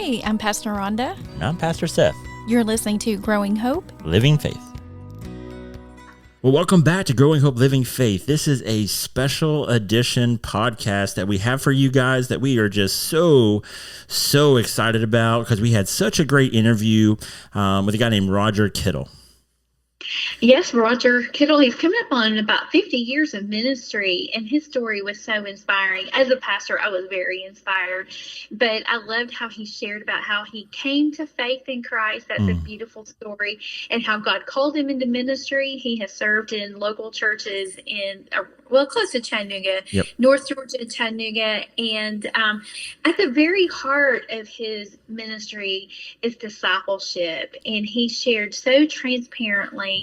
Hey, I'm Pastor Rhonda. And I'm Pastor Seth. You're listening to Growing Hope, Living Faith. Well, welcome back to Growing Hope, Living Faith. This is a special edition podcast that we have for you guys that we are just so excited about because we had such a great interview with a guy named Roger Kittle. Yes, Roger Kittle. He's coming up on about 50 years of ministry, and his story was so inspiring. As a pastor, I was very inspired, but I loved how he shared about how he came to faith in Christ. That's a beautiful story, and how God called him into ministry. He has served in local churches in, close to Chattanooga, North Georgia, Chattanooga, and at the very heart of his ministry is discipleship, and he shared so transparently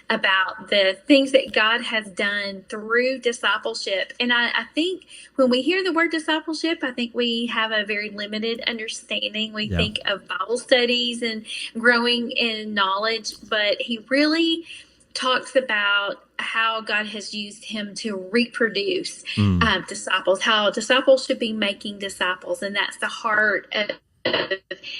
about the things that God has done through discipleship. And I think when we hear the word discipleship, I think we have a very limited understanding. We think of Bible studies and growing in knowledge, but he really talks about how God has used him to reproduce disciples, how disciples should be making disciples. And that's the heart of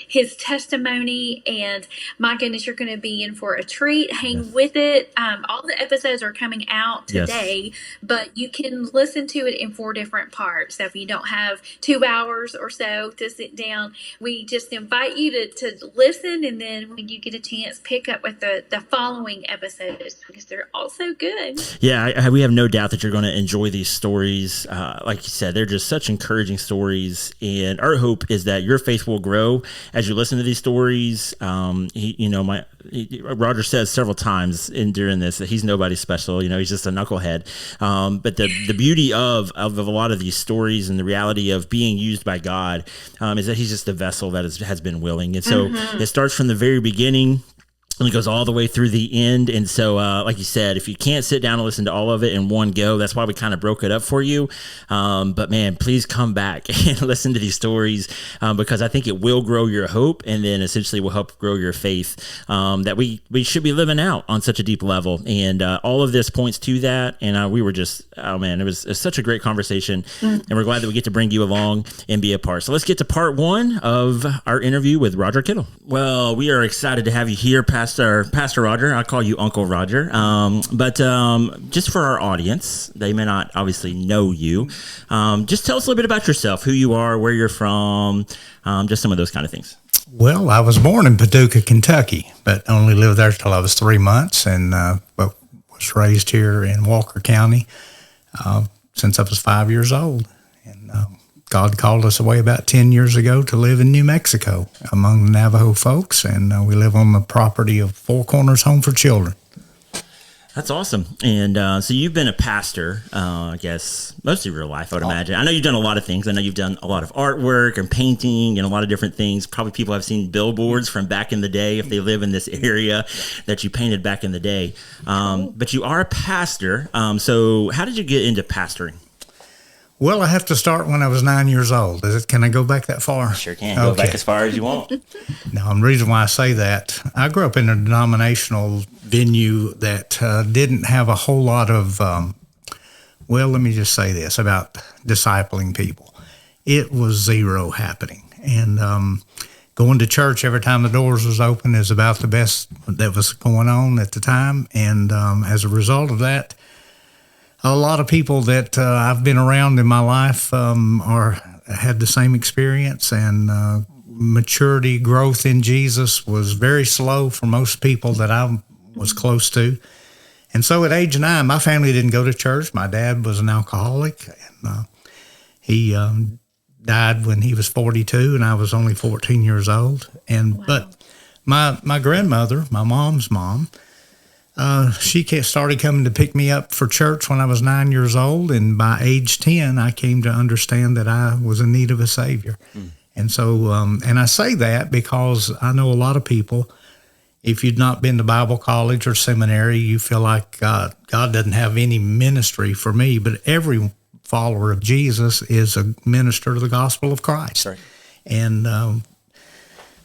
his testimony. And my goodness, you're going to be in for a treat. Hang with it. All the episodes are coming out today, but you can listen to it in 4 different parts. So if you don't have 2 hours or so to sit down, we just invite you to listen. And then when you get a chance, pick up with the following episodes because they're also good. Yeah, we have no doubt that you're going to enjoy these stories. Like you said, they're just such encouraging stories. And our hope is that your faith will grow as you listen to these stories. Roger says several times during this that he's nobody special. He's just a knucklehead. But the beauty of a lot of these stories and the reality of being used by God is that he's just a vessel that has been willing. And so it starts from the very beginning. And it goes all the way through the end. And so, like you said, if you can't sit down and listen to all of it in one go, that's why we kind of broke it up for you. But man, please come back and listen to these stories because I think it will grow your hope and then essentially will help grow your faith that we should be living out on such a deep level. And all of this points to that. And we were just, it was such a great conversation. And we're glad that we get to bring you along and be a part. So let's get to part 1 of our interview with Roger Kittle. Well, we are excited to have you here, Pastor Roger. I call you Uncle Roger. But just for our audience, they may not obviously know you. Just tell us a little bit about yourself, who you are, where you're from, just some of those kind of things. Well, I was born in Paducah, Kentucky, but only lived there till I was 3 months, and but was raised here in Walker County since I was 5 years old. And God called us away about 10 years ago to live in New Mexico among the Navajo folks, and we live on the property of Four Corners Home for Children. That's awesome. And so you've been a pastor, I guess, most of your life, I would imagine. I know you've done a lot of things. I know you've done a lot of artwork and painting and a lot of different things. Probably people have seen billboards from back in the day if they live in this area that you painted back in the day. But you are a pastor. So how did you get into pastoring? Well, I have to start when I was 9 years old. Can I go back that far? Sure can. Go back as far as you want. Now, the reason why I say that, I grew up in a denominational venue that didn't have a whole lot of, let me just say this about discipling people. It was zero happening. And going to church every time the doors was open is about the best that was going on at the time. And as a result of that, a lot of people that I've been around in my life had the same experience, and maturity, growth in Jesus was very slow for most people that I was close to. And so at age 9, my family didn't go to church. My dad was an alcoholic, and he died when he was 42, and I was only 14 years old. And But my grandmother, my mom's mom, she started coming to pick me up for church when I was 9 years old, and by age 10, I came to understand that I was in need of a Savior. And so, and I say that because I know a lot of people, if you've not been to Bible college or seminary, you feel like God doesn't have any ministry for me, but every follower of Jesus is a minister of the gospel of Christ. Right. And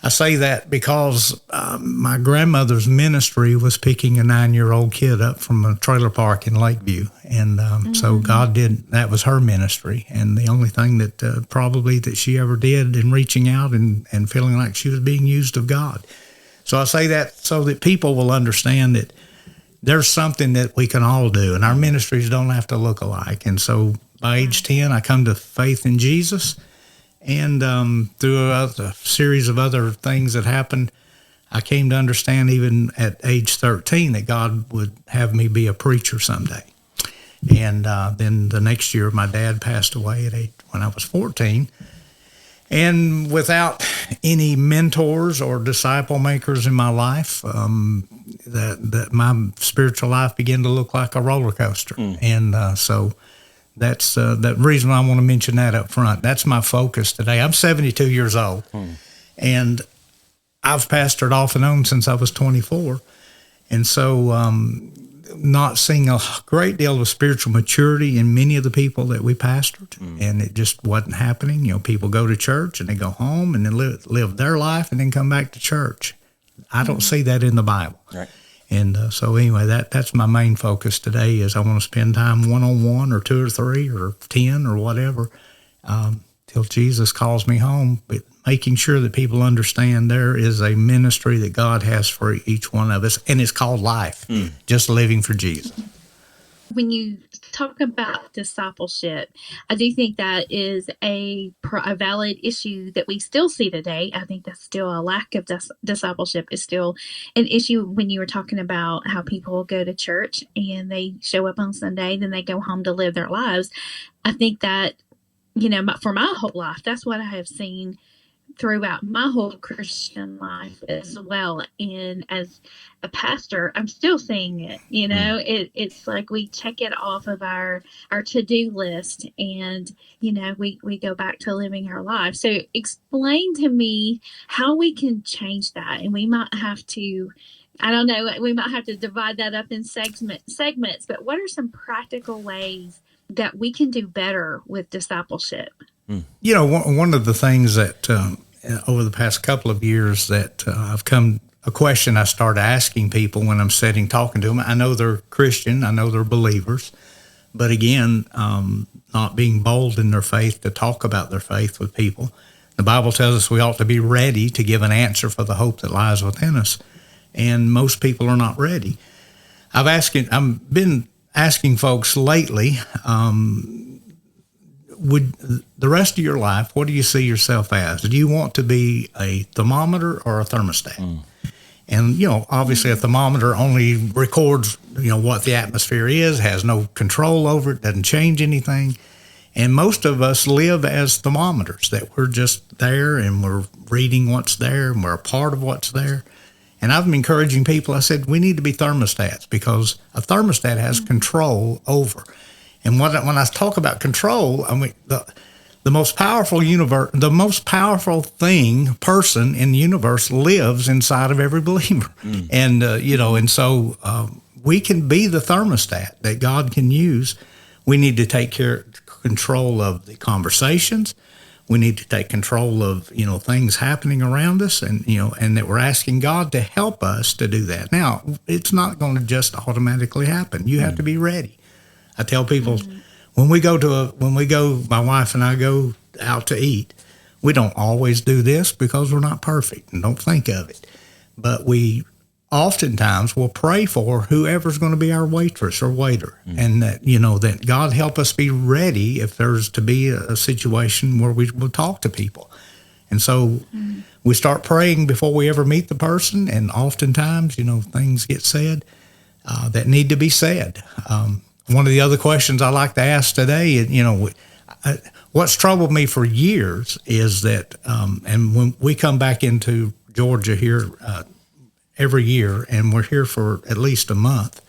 I say that because my grandmother's ministry was picking a 9-year-old kid up from a trailer park in Lakeview. And so God that was her ministry. And the only thing that probably that she ever did in reaching out and feeling like she was being used of God. So I say that so that people will understand that there's something that we can all do, and our ministries don't have to look alike. And so by age 10, I come to faith in Jesus. And through a series of other things that happened, I came to understand even at age 13 that God would have me be a preacher someday. And then the next year, my dad passed away when I was 14. And without any mentors or disciple makers in my life, that my spiritual life began to look like a roller coaster. And so that's the reason I want to mention that up front. That's my focus today. I'm 72 years old, and I've pastored off and on since I was 24. And so not seeing a great deal of spiritual maturity in many of the people that we pastored, and it just wasn't happening. You know, people go to church and they go home and then live their life and then come back to church. I don't see that in the Bible. Right. And so anyway, that's my main focus today is I want to spend time one-on-one or 2 or 3 or 10 or whatever till Jesus calls me home, but making sure that people understand there is a ministry that God has for each one of us, and it's called life, just living for Jesus. When you talk about discipleship, I do think that is a valid issue that we still see today. I think that's still a lack of discipleship is still an issue when you were talking about how people go to church and they show up on Sunday, then they go home to live their lives. I think that, for my whole life, that's what I have seen throughout my whole Christian life as well. And as a pastor, I'm still seeing it. It's like we check it off of our to-do list, and we go back to living our life. So explain to me how we can change that. And we might have to, I don't know, we might have to divide that up in segments, but what are some practical ways that we can do better with discipleship? One of the things that over the past couple of years that a question I start asking people when I'm talking to them. I know they're Christian, I know they're believers, but again, not being bold in their faith to talk about their faith with people. The Bible tells us we ought to be ready to give an answer for the hope that lies within us, and most people are not ready. I've been asking folks lately, would the rest of your life, what do you see yourself as? Do you want to be a thermometer or a thermostat? And, obviously a thermometer only records, what the atmosphere is, has no control over it, doesn't change anything. And most of us live as thermometers, that we're just there and we're reading what's there and we're a part of what's there. And I've been encouraging people, I said, we need to be thermostats because a thermostat has control over. And when I talk about control, I mean the most powerful person in the universe lives inside of every believer, and and so we can be the thermostat that God can use. We need to take control of the conversations. We need to take control of things happening around us, and and that we're asking God to help us to do that. Now, it's not going to just automatically happen. You have to be ready. I tell people when we go, my wife and I go out to eat, we don't always do this because we're not perfect and don't think of it. But we oftentimes will pray for whoever's going to be our waitress or waiter, and that, that God help us be ready if there's to be a situation where we will talk to people. And so we start praying before we ever meet the person, and oftentimes, things get said that need to be said. One of the other questions I like to ask today, what's troubled me for years is that, and when we come back into Georgia here every year, and we're here for at least a month,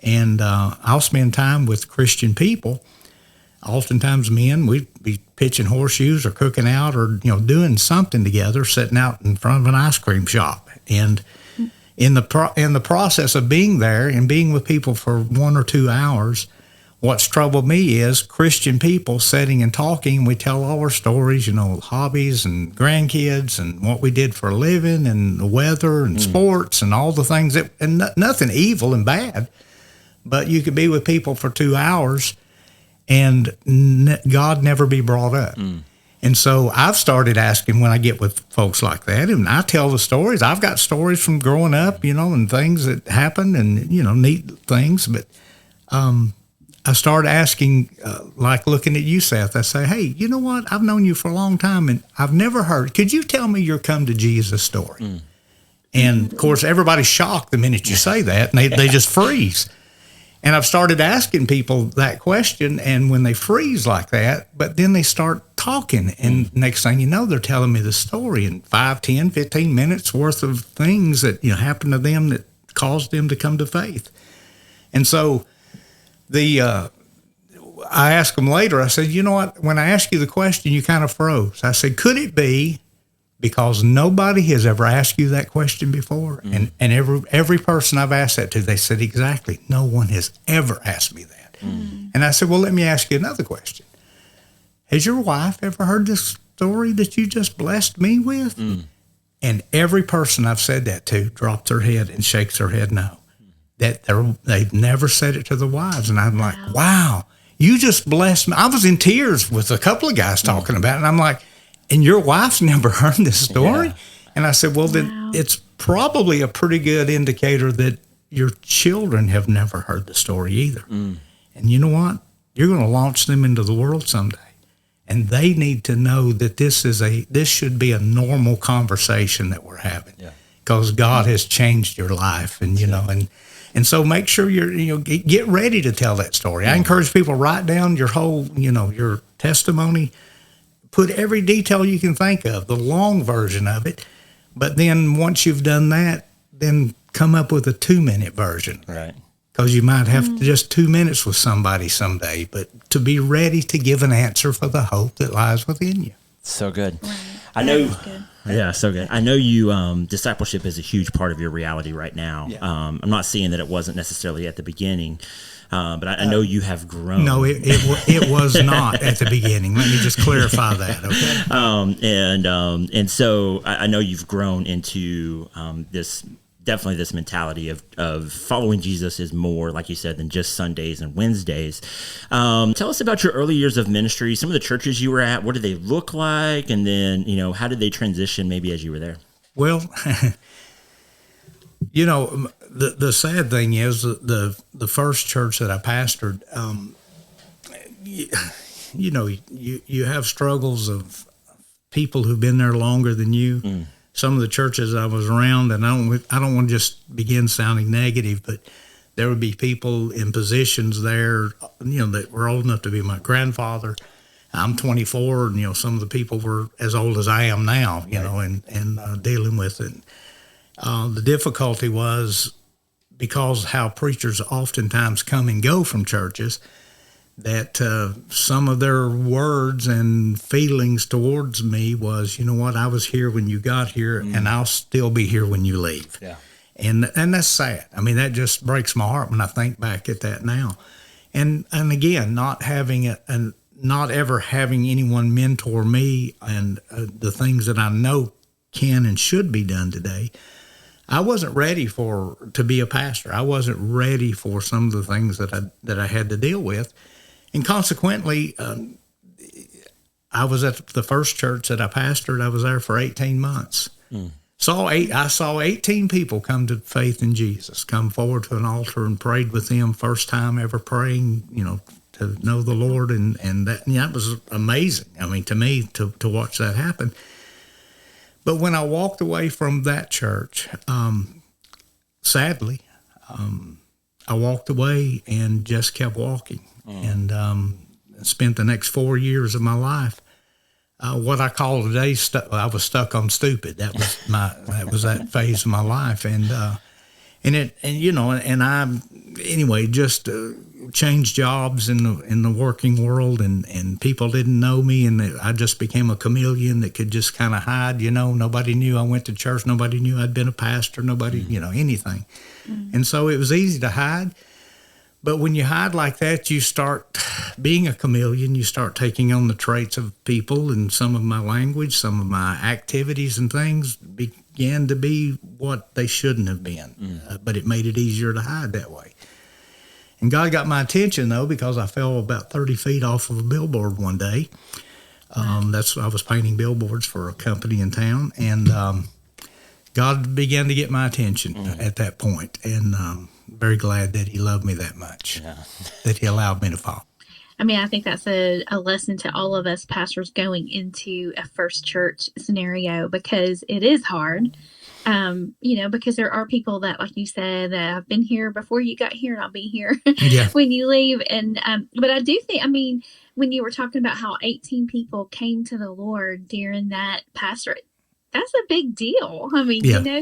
and I'll spend time with Christian people. Oftentimes men, we'd be pitching horseshoes or cooking out or, doing something together, sitting out in front of an ice cream shop. And in the process of being there and being with people for 1 or 2 hours, what's troubled me is Christian people sitting and talking. We tell all our stories, hobbies and grandkids and what we did for a living and the weather and sports and all the things and nothing evil and bad. But you could be with people for 2 hours and God never be brought up. And so I've started asking when I get with folks like that, and I tell the stories. I've got stories from growing up, and things that happened and, neat things. But I started asking, like looking at you, Seth, I say, hey, you know what? I've known you for a long time, and I've never heard. Could you tell me your come to Jesus story? And, of course, everybody's shocked the minute you say that, and they just freeze. And I've started asking people that question, and when they freeze like that, but then they start talking, and next thing you know, they're telling me the story in 5, 10, 15 minutes worth of things that happened to them that caused them to come to faith. And so I asked them later, I said, you know what, when I asked you the question, you kind of froze. I said, could it be because nobody has ever asked you that question before? And every person I've asked that to, they said, exactly, no one has ever asked me that. And I said, well, let me ask you another question. Has your wife ever heard this story that you just blessed me with? And every person I've said that to drops their head and shakes their head no. That they've never said it to their wives. And I'm like, wow, you just blessed me. I was in tears with a couple of guys talking about it. And I'm like, and your wife's never heard this story? Yeah. And I said, well, then it's probably a pretty good indicator that your children have never heard the story either. And you know what? You're going to launch them into the world someday. And they need to know that this should be a normal conversation that we're having, because God has changed your life, and and so make sure get ready to tell that story. I encourage people, write down your whole your testimony, put every detail you can think of, the long version of it, but then once you've done that, then come up with a 2-minute version, right? Because you might have just 2 minutes with somebody someday, but to be ready to give an answer for the hope that lies within you. So good. Right. I know. Yeah, so good. I know you. Discipleship is a huge part of your reality right now. Yeah. I'm not saying that it wasn't necessarily at the beginning, but I know you have grown. No, it was not at the beginning. Let me just clarify that. Okay. And so I know you've grown into this. Definitely this mentality of following Jesus is more, like you said, than just Sundays and Wednesdays. Tell us about your early years of ministry, some of the churches you were at, what did they look like? And then, how did they transition maybe as you were there? Well, the sad thing is the first church that I pastored, you have struggles of people who've been there longer than you. Some of the churches I was around, and I don't want to just begin sounding negative, but there would be people in positions there, that were old enough to be my grandfather. I'm 24, and some of the people were as old as I am now, and dealing with it. The difficulty was because how preachers oftentimes come and go from churches, that some of their words and feelings towards me was, you know what, I was here when you got here, and I'll still be here when you leave. Yeah. And that's sad. I mean, that just breaks my heart when I think back at that now. And again, not ever having anyone mentor me and the things that I know can and should be done today. I wasn't ready to be a pastor. I wasn't ready for some of the things that I had to deal with. And consequently, I was at the first church that I pastored. I was there for 18 months. I saw 18 people come to faith in Jesus, come forward to an altar and prayed with them. First time ever praying, to know the Lord. And that was amazing. I mean, to me, to watch that happen. But when I walked away from that church, sadly, I walked away and just kept walking. And spent the next 4 years of my life, what I call today, I was stuck on stupid. That was that phase of my life, and I just changed jobs in the working world, and people didn't know me, and I just became a chameleon that could just kind of hide. Nobody knew I went to church. Nobody knew I'd been a pastor. Nobody, anything, and so it was easy to hide. But when you hide like that, you start being a chameleon. You start taking on the traits of people, and some of my language, some of my activities and things began to be what they shouldn't have been. But it made it easier to hide that way. And God got my attention, though, because I fell about 30 feet off of a billboard one day. I was painting billboards for a company in town, and God began to get my attention at that point, and very glad that he loved me that much, that he allowed me to fall. I mean, I think that's a lesson to all of us pastors going into a first church scenario, because it is hard, because there are people that, like you said, that have been here before you got here, and I'll be here when you leave. And but I do think, when you were talking about how 18 people came to the Lord during that pastorate, that's a big deal.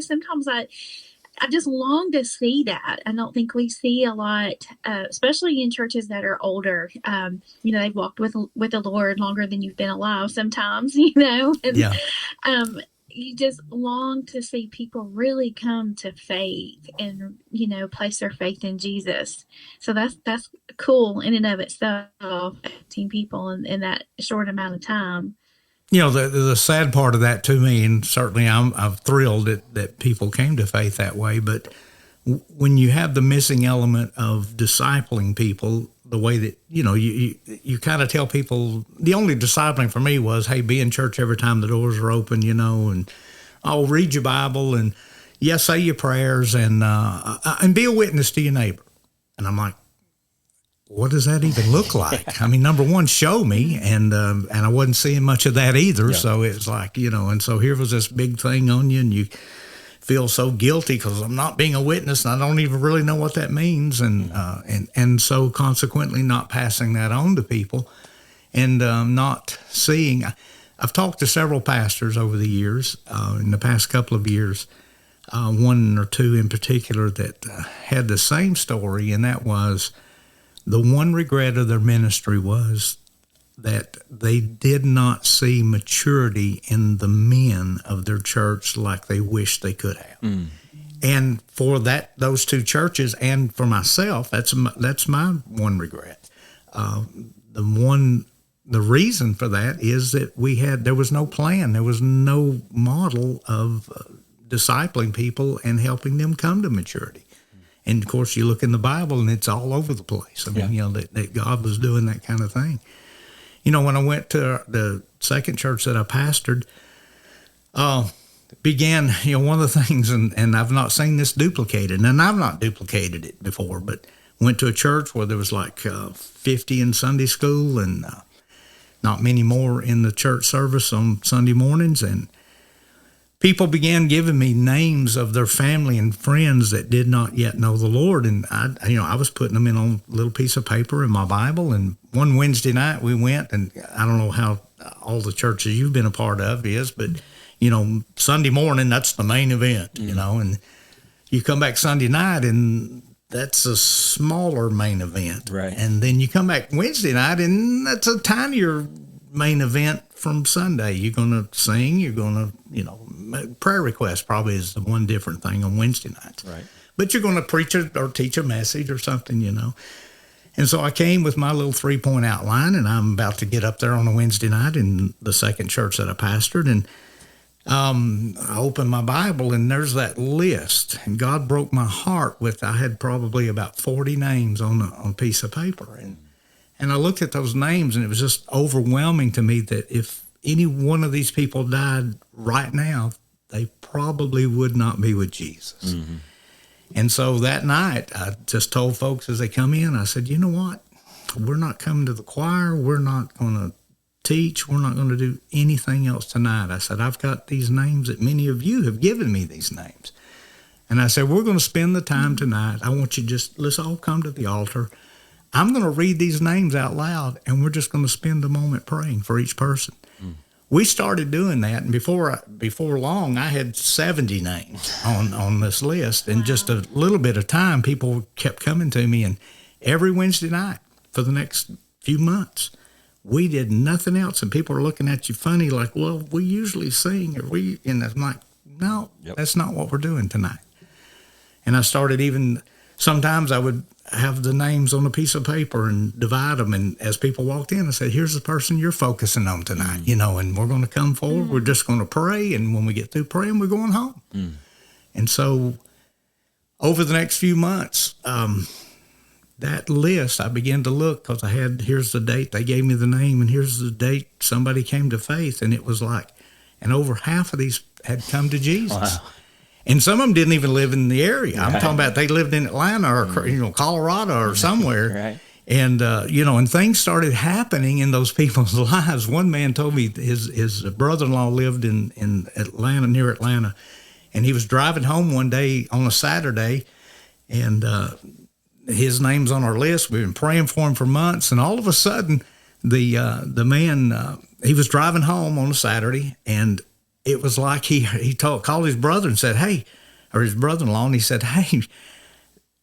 Sometimes I just long to see that. I don't think we see a lot, especially in churches that are older. They've walked with the Lord longer than you've been alive sometimes, and you just long to see people really come to faith and, place their faith in Jesus. So that's cool in and of itself, 18 people in that short amount of time. The sad part of that to me, and certainly I'm thrilled that people came to faith that way, but when you have the missing element of discipling people, the way that, you kind of tell people, the only discipling for me was, hey, be in church every time the doors are open, and read your Bible, and say your prayers, and be a witness to your neighbor. And I'm like, what does that even look like? Number one, show me. And I wasn't seeing much of that either. Yeah. So it's like, and so here was this big thing on you, and you feel so guilty because I'm not being a witness, and I don't even really know what that means. And so consequently not passing that on to people, and not seeing. I've talked to several pastors over the years, in the past couple of years, one or two in particular that had the same story, and that was, the one regret of their ministry was that they did not see maturity in the men of their church like they wished they could have. And for those two churches, and for myself, that's my one regret. The reason for that is that there was no plan, there was no model of discipling people and helping them come to maturity. And, of course, you look in the Bible, and it's all over the place. That God was doing that kind of thing. When I went to the second church that I pastored, began, one of the things, and I've not seen this duplicated, and I've not duplicated it before, but went to a church where there was like 50 in Sunday school and not many more in the church service on Sunday mornings, and people began giving me names of their family and friends that did not yet know the Lord, and I was putting them in on a little piece of paper in my Bible. And one Wednesday night we went, and I don't know how all the churches you've been a part of is, but Sunday morning that's the main event, and you come back Sunday night and that's a smaller main event, right? And then you come back Wednesday night and that's a tinier main event from Sunday. You're going to sing, you're going to, prayer request probably is the one different thing on Wednesday nights. Right. But you're going to preach or teach a message or something, And so I came with my little 3-point outline, and I'm about to get up there on a Wednesday night in the second church that I pastored, and I opened my Bible, and there's that list, and God broke my heart I had probably about 40 names on a piece of paper, and I looked at those names, and it was just overwhelming to me that if any one of these people died right now, they probably would not be with Jesus. Mm-hmm. And so that night, I just told folks as they come in, I said, you know what? We're not coming to the choir. We're not going to teach. We're not going to do anything else tonight. I said, I've got these names that many of you have given me these names. And I said, we're going to spend the time tonight. I want you let's all come to the altar. I'm going to read these names out loud, and we're just going to spend a moment praying for each person. Mm. We started doing that, and before long, I had 70 names on this list. And just a little bit of time, people kept coming to me, and every Wednesday night for the next few months, we did nothing else, and people are looking at you funny, like, well, we usually sing, and I'm like, no, That's not what we're doing tonight. And I started sometimes I would have the names on a piece of paper and divide them. And as people walked in, I said, here's the person you're focusing on tonight, and we're going to come forward. We're just going to pray. And when we get through praying, we're going home. And so over the next few months, that list, I began to look because here's the date. They gave me the name, and here's the date somebody came to faith. And it was and over half of these had come to Jesus. Wow. And some of them didn't even live in the area. I'm talking about they lived in Atlanta or Colorado or somewhere. Right. And, and things started happening in those people's lives. One man told me his brother-in-law lived in Atlanta, near Atlanta. And he was driving home one day on a Saturday, and his name's on our list. We've been praying for him for months. And all of a sudden, the man, he was driving home on a Saturday, and it was like he called his brother and said, hey, or his brother-in-law, and he said, hey,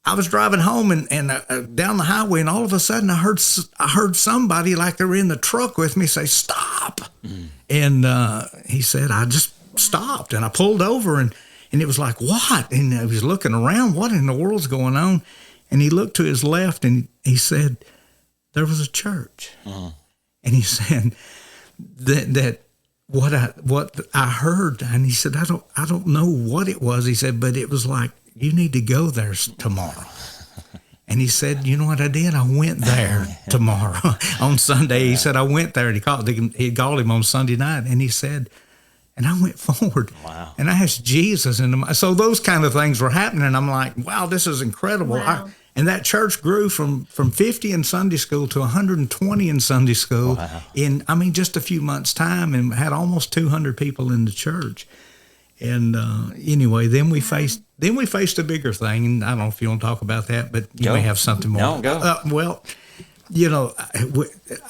I was driving home and down the highway, and all of a sudden I heard somebody like they were in the truck with me say, stop. And he said, I just stopped, and I pulled over, and it was like, what? And he was looking around, what in the world's going on? And he looked to his left, and he said, there was a church. And he said that what I heard, and he said, I don't know what it was. He said, but it was like, you need to go there tomorrow. And he said, you know what I did? I went there tomorrow on Sunday. He said, I went there. He called him on Sunday night, and he said, and I went forward. Wow. And I asked Jesus. So those kind of things were happening. And I'm like, wow, this is incredible. Wow. And that church grew from 50 in Sunday school to 120 in Sunday school in just a few months' time, and had almost 200 people in the church. And anyway, then we faced a bigger thing, and I don't know if you want to talk about that, but you may have something more. No, go. Well,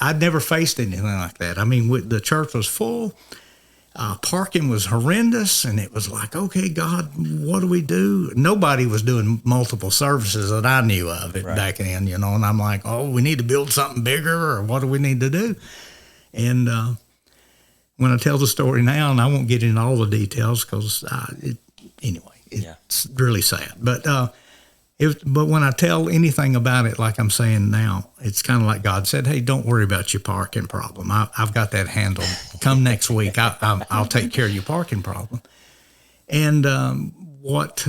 I'd never faced anything like that. The church was full. Parking was horrendous, and it was like, okay, God, what do we do? Nobody was doing multiple services that I knew of back then, and I'm like, oh, we need to build something bigger, or what do we need to do? And when I tell the story now, and I won't get into all the details because it's really sad. But when I tell anything about it, like I'm saying now, it's kind of like God said, hey, don't worry about your parking problem. I've got that handled. Come next week, I'll take care of your parking problem. And what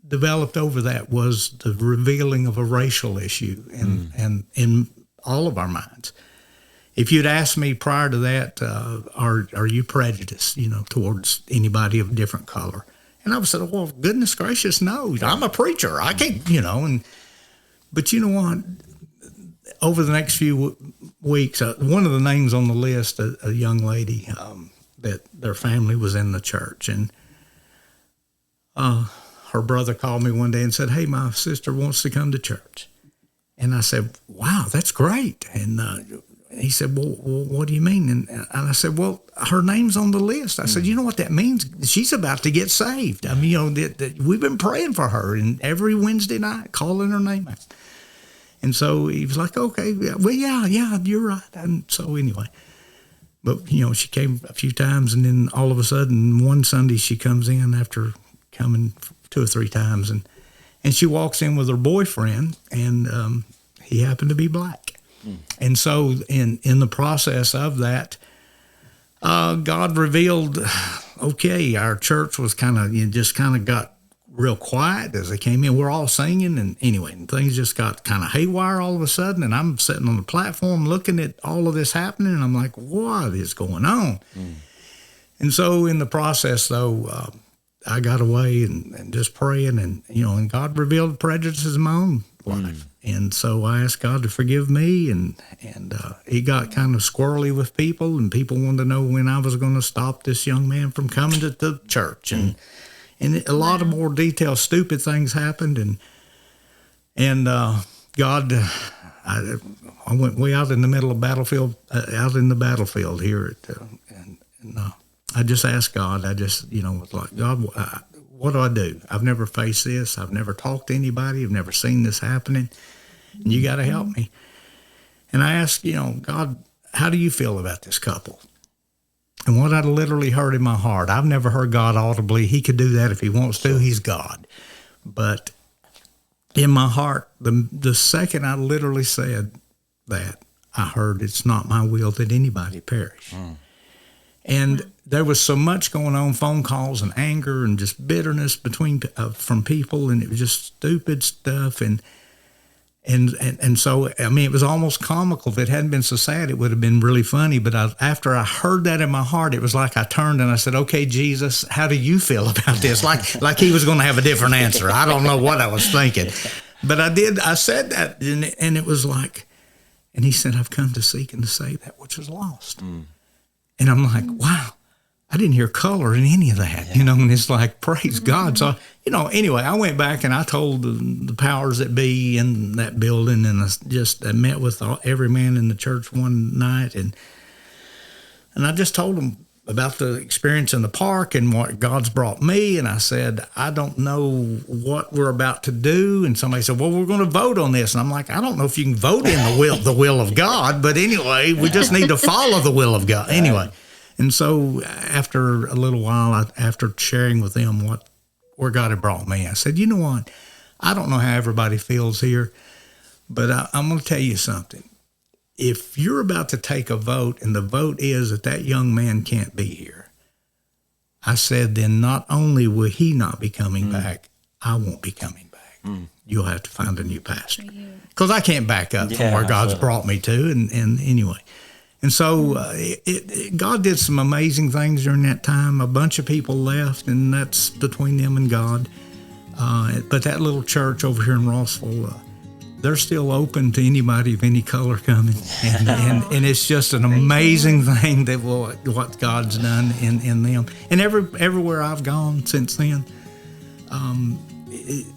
developed over that was the revealing of a racial issue in all of our minds. If you'd asked me prior to that, are you prejudiced, towards anybody of different color? And I would say, well, goodness gracious, no. I'm a preacher. I can't, But you know what? Over the next few weeks, one of the names on the list, a young lady that their family was in the church. And her brother called me one day and said, hey, my sister wants to come to church. And I said, wow, that's great. And he said, well, what do you mean? And I said, well, her name's on the list. I said, you know what that means? She's about to get saved. We've been praying for her, and every Wednesday night, calling her name out. And so he was like, okay, well, yeah, you're right. And so anyway, but, she came a few times, and then all of a sudden, one Sunday she comes in after coming 2 or 3 times, and she walks in with her boyfriend, and he happened to be black. And so in the process of that, God revealed, okay, our church was kind of got real quiet as they came in. We're all singing, and anyway, things just got kind of haywire all of a sudden, and I'm sitting on the platform looking at all of this happening, and I'm like, what is going on? And so in the process, though, I got away and just praying, and God revealed prejudices in my own life. And so I asked God to forgive me, and he got kind of squirrely with people, and people wanted to know when I was going to stop this young man from coming to the church. And a lot of more detailed, stupid things happened. And God, I went way out in the middle of out in the battlefield here. I just asked God, was like, God, what do I do? I've never faced this. I've never talked to anybody. I've never seen this happening. And you got to help me. And I asked, God, how do you feel about this couple? And what I literally heard in my heart, I've never heard God audibly. He could do that if he wants to. He's God. But in my heart, the second I literally said that, I heard, it's not my will that anybody perish. And there was so much going on, phone calls and anger and just bitterness from people, and it was just stupid stuff. And so, I mean, it was almost comical. If it hadn't been so sad, it would have been really funny. But after I heard that in my heart, it was like I turned and I said, okay, Jesus, how do you feel about this? Like he was going to have a different answer. I don't know what I was thinking. But I said that, and it was like, and he said, I've come to seek and to save that which was lost. And I'm like, wow, I didn't hear color in any of that, and it's like, praise God. So, anyway, I went back and I told the powers that be in that building, and I met with every man in the church one night, and I just told them about the experience in the park and what God's brought me. And I said, I don't know what we're about to do. And somebody said, well, we're going to vote on this. And I'm like, I don't know if you can vote in the will of God, but anyway, we just need to follow the will of God. Anyway. And so after a little while, after sharing with them where God had brought me, I said, you know what? I don't know how everybody feels here, but I'm going to tell you something. If you're about to take a vote and the vote is that young man can't be here, I said, then not only will he not be coming back, I won't be coming back. You'll have to find a new pastor. Because I can't back up from where God's brought me to. And anyway. And so God did some amazing things during that time. A bunch of people left, and that's between them and God. But that little church over here in Rossville, they're still open to anybody of any color coming. And it's just an amazing thing that what God's done in them. And everywhere I've gone since then,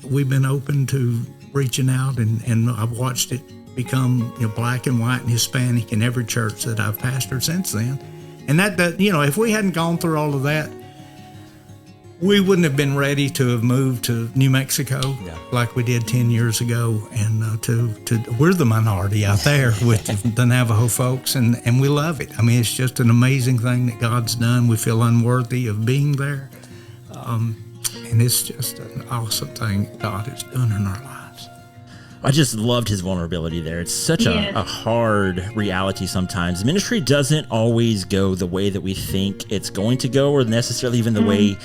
we've been open to reaching out, and I've watched it become black and white and Hispanic in every church that I've pastored since then. And that if we hadn't gone through all of that, we wouldn't have been ready to have moved to New Mexico like we did 10 years ago. And we're the minority out there with the Navajo folks, and we love it. I mean, it's just an amazing thing that God's done. We feel unworthy of being there. And it's just an awesome thing that God has done in our lives. I just loved his vulnerability there. It's such a hard reality sometimes. Ministry doesn't always go the way that we think it's going to go, or necessarily even the way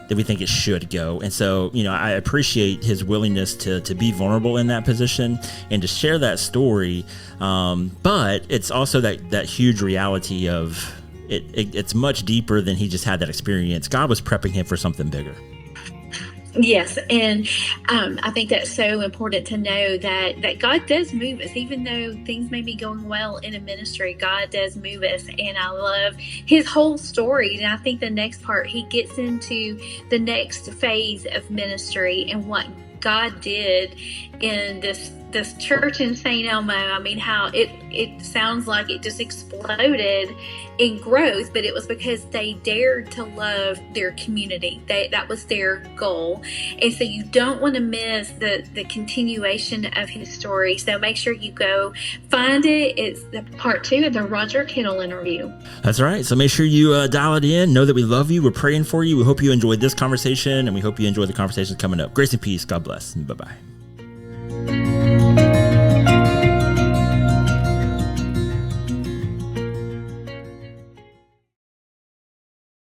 that we think it should go. And so, I appreciate his willingness to be vulnerable in that position and to share that story. But it's also that huge reality of it's much deeper than he just had that experience. God was prepping him for something bigger. Yes, and I think that's so important to know that God does move us, even though things may be going well in a ministry. God does move us, and I love his whole story. And I think the next part, he gets into the next phase of ministry and what God did in this church in St. Elmo. I mean, how it sounds like it just exploded in growth, but it was because they dared to love their community. That was their goal. And so you don't want to miss the continuation of his story. So make sure you go find it. It's the part 2 of the Roger Kittle interview. That's right. So make sure you dial it in. Know that we love you. We're praying for you. We hope you enjoyed this conversation, and we hope you enjoy the conversations coming up. Grace and peace. God bless. Bye-bye.